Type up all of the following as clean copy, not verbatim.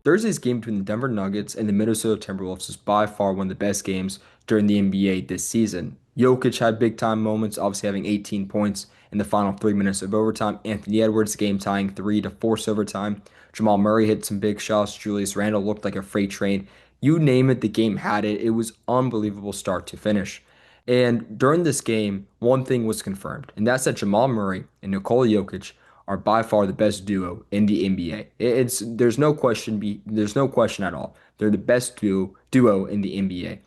Thursday's game between the Denver Nuggets and the Minnesota Timberwolves is by far one of the best games during the NBA this season. Jokic had big time moments, obviously having 18 points in the final 3 minutes of overtime. Anthony Edwards game tying three to force overtime. Jamal Murray hit some big shots. Julius Randle looked like a freight train. You name it, the game had it. It was unbelievable start to finish. And during this game, one thing was confirmed, and that's that Jamal Murray and Nikola Jokic are by far the best duo in the NBA. It's there's no question at all. They're the best duo in the NBA.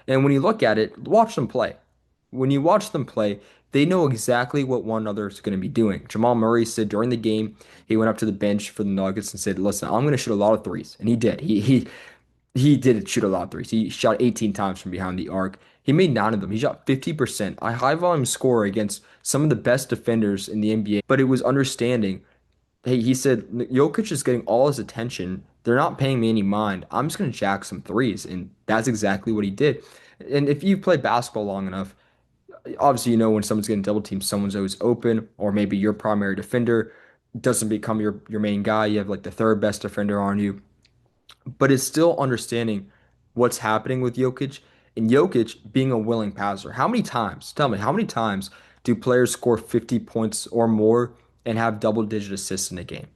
And when you look at it, watch them play. When you watch them play, they know exactly what one another is going to be doing. Jamal Murray said during the game, he went up to the bench for the Nuggets and said, "Listen, I'm going to shoot a lot of threes," and he did. He did shoot a lot of threes. He shot 18 times from behind the arc. He made nine of them. He shot 50%, a high volume scorer against some of the best defenders in the NBA. But it was understanding. Hey, he said, Jokic is getting all his attention. They're not paying me any mind. I'm just going to jack some threes. And that's exactly what he did. And if you play basketball long enough, obviously you know when someone's getting double teamed, someone's always open, or maybe your primary defender doesn't become your main guy. You have like the third best defender on you, but it's still understanding what's happening with Jokic and Jokic being a willing passer. How many times, tell me, how many times do players score 50 points or more and have double digit assists in a game?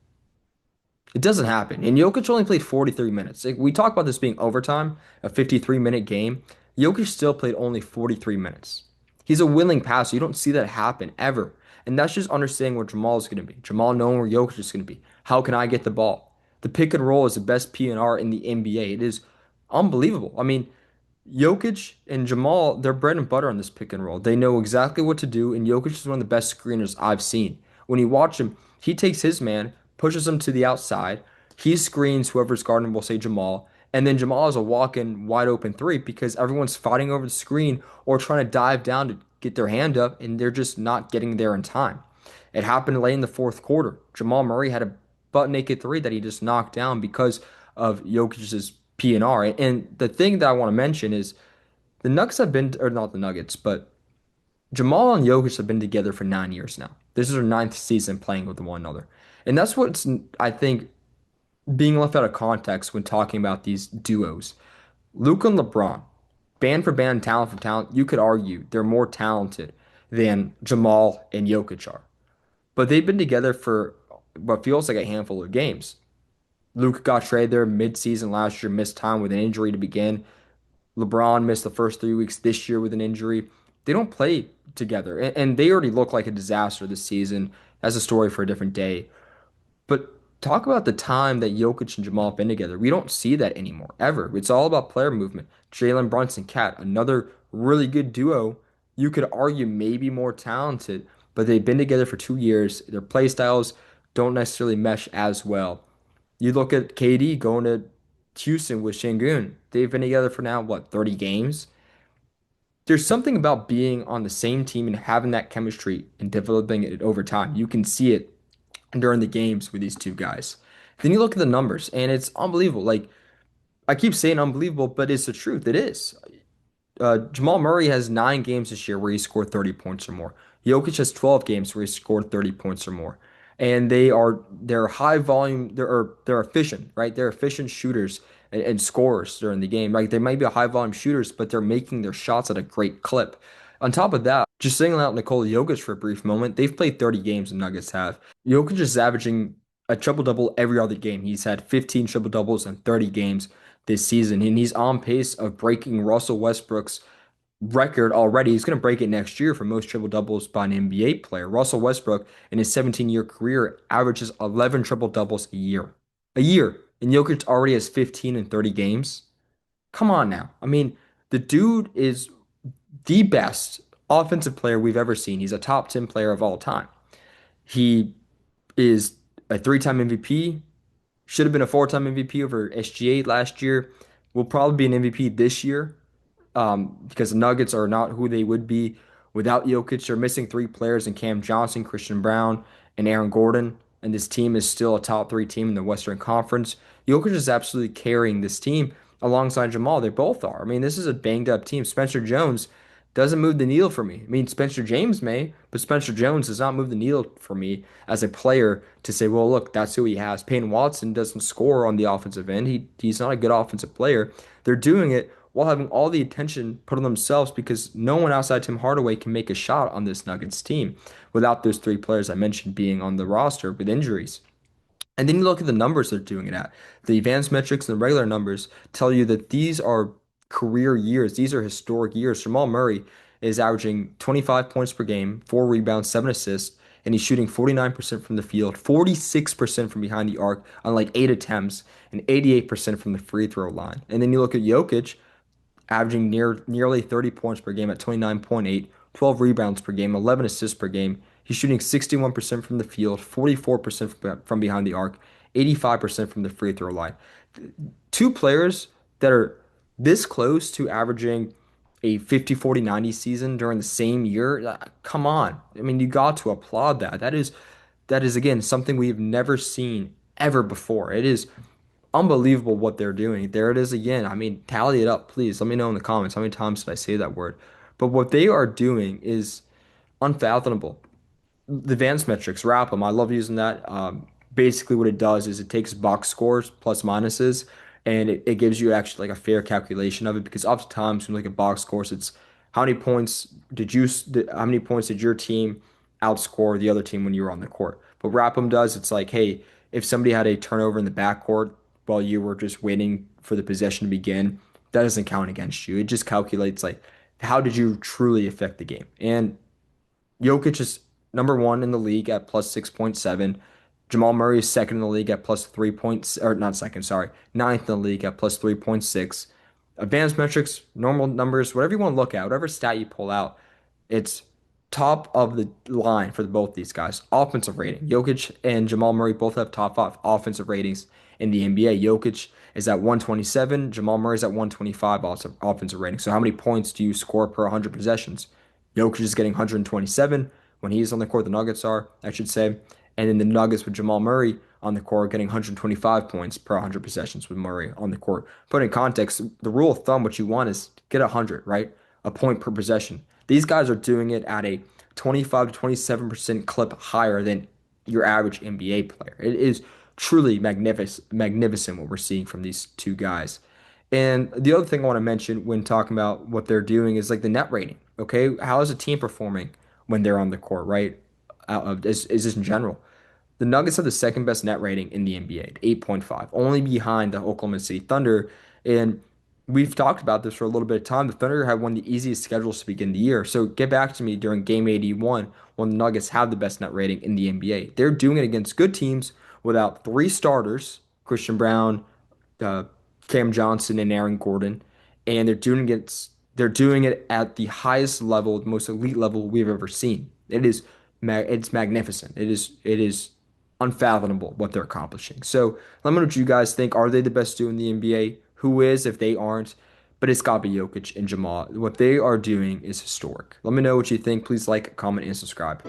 It doesn't happen. And Jokic only played 43 minutes. Like, we talk about this being overtime, a 53-minute game. Jokic still played only 43 minutes. He's a willing passer. You don't see that happen ever. And that's just understanding what Jamal is going to be. Jamal knowing where Jokic is going to be. How can I get the ball? The pick and roll is the best P&R in the NBA. It is unbelievable. I mean, Jokic and Jamal, they're bread and butter on this pick and roll. They know exactly what to do, and Jokic is one of the best screeners I've seen. When you watch him, he takes his man, pushes him to the outside, he screens whoever's guarding, we'll say Jamal, and then Jamal has a walk-in wide open three because everyone's fighting over the screen or trying to dive down to get their hand up, and they're just not getting there in time. It happened late in the fourth quarter. Jamal Murray had a butt naked three that he just knocked down because of Jokic's P&R. And the thing that I want to mention is the Nuggets have been, or not the Nuggets, but Jamal and Jokic have been together for 9 years now. This is their ninth season playing with one another. And that's what's, I think, being left out of context when talking about these duos. Luka and LeBron, band for band, talent for talent, you could argue they're more talented than Jamal and Jokic are. But they've been together for what feels like a handful of games. Luka got traded there mid-season last year, missed time with an injury to begin. LeBron missed the first 3 weeks this year with an injury. They don't play together, and they already look like a disaster this season. That's a story for a different day. But talk about the time that Jokic and Jamal have been together. We don't see that anymore, ever. It's all about player movement. Jalen Brunson, Cat, another really good duo. You could argue maybe more talented, but they've been together for 2 years. Their play styles don't necessarily mesh as well. You look at KD going to Houston with Şengün. They've been together for now, what, 30 games? There's something about being on the same team and having that chemistry and developing it over time. You can see it during the games with these two guys. Then you look at the numbers, and it's unbelievable. Like, I keep saying unbelievable, but it's the truth. It is. Jamal Murray has 9 games this year where he scored 30 points or more. Jokic has 12 games where he scored 30 points or more. And they're high volume, they're efficient, right? They're efficient shooters and scorers during the game. Like, they might be high volume shooters, but they're making their shots at a great clip. On top of that, just singling out Nikola Jokic for a brief moment, they've played 30 games, the Nuggets have. Jokic is averaging a triple double every other game. He's had 15 triple doubles in 30 games this season, and he's on pace of breaking Russell Westbrook's record already. He's going to break it next year for most triple doubles by an NBA player. Russell Westbrook, in his 17-year career, averages 11 triple doubles a year. A year. And Jokic already has 15 in 30 games. Come on now. I mean, the dude is the best offensive player we've ever seen. He's a top 10 player of all time. He is a three-time MVP, should have been a four-time MVP over SGA last year, will probably be an MVP this year because the Nuggets are not who they would be without Jokic. They're missing three players in Cam Johnson, Christian Brown, and Aaron Gordon, and this team is still a top three team in the Western Conference. Jokic is absolutely carrying this team alongside Jamal. They both are. I mean, this is a banged up team. Spencer Jones, doesn't move the needle for me. I mean, Spencer James may, but Spencer Jones does not move the needle for me as a player to say, well, look, that's who he has. Peyton Watson doesn't score on the offensive end. He's not a good offensive player. They're doing it while having all the attention put on themselves because no one outside Tim Hardaway can make a shot on this Nuggets team without those three players I mentioned being on the roster with injuries. And then you look at the numbers they're doing it at. The advanced metrics and the regular numbers tell you that these are career years. These are historic years. Jamal Murray is averaging 25 points per game, 4 rebounds, 7 assists, and he's shooting 49% from the field, 46% from behind the arc on like 8 attempts, and 88% from the free throw line. And then you look at Jokic, averaging nearly 30 points per game at 29.8, 12 rebounds per game, 11 assists per game. He's shooting 61% from the field, 44% from behind the arc, 85% from the free throw line. Two players that are this close to averaging a 50, 40, 90 season during the same year. Come on. I mean, you got to applaud that. That is again something we've never seen ever before. It is unbelievable what they're doing. There it is again. I mean, tally it up, please. Let me know in the comments how many times did I say that word. But what they are doing is unfathomable. The advanced metrics, wrap them. I love using that. Basically, what it does is it takes box scores plus minuses, and it gives you actually like a fair calculation of it. Because oftentimes when you look at box scores, it's how many points did your team outscore the other team when you were on the court. But wrap them does, it's like, hey, if somebody had a turnover in the backcourt while you were just waiting for the possession to begin, that doesn't count against you. It just calculates like how did you truly affect the game. And Jokic is number one in the league at plus 6.7. Jamal Murray is second in the league at plus 3 points, or not second, sorry, ninth in the league at plus 3.6. Advanced metrics, normal numbers, whatever you want to look at, whatever stat you pull out, it's top of the line for both these guys. Offensive rating. Jokic and Jamal Murray both have top five offensive ratings in the NBA. Jokic is at 127. Jamal Murray is at 125 offensive rating. So how many points do you score per 100 possessions? Jokic is getting 127 when he's on the court. The Nuggets are, I should say. And then the Nuggets with Jamal Murray on the court getting 125 points per 100 possessions with Murray on the court. Put in context, the rule of thumb, what you want is get 100, right? A point per possession. These guys are doing it at a 25 to 27% clip higher than your average NBA player. It is truly magnificent what we're seeing from these two guys. And the other thing I want to mention when talking about what they're doing is like the net rating. Okay, how is a team performing when they're on the court, right? Is this in general? The Nuggets have the second best net rating in the NBA, at 8.5, only behind the Oklahoma City Thunder. And we've talked about this for a little bit of time. The Thunder have one of the easiest schedules to begin the year. So get back to me during game 81 when the Nuggets have the best net rating in the NBA. They're doing it against good teams without three starters, Christian Brown, uh, Cam Johnson, and Aaron Gordon. And they're doing it at the highest level, the most elite level we've ever seen. It's magnificent. It is unfathomable what they're accomplishing. So let me know what you guys think. Are they the best duo in the NBA? Who is if they aren't? But it's got to be Jokic and Jamal. What they are doing is historic. Let me know what you think. Please like, comment, and subscribe.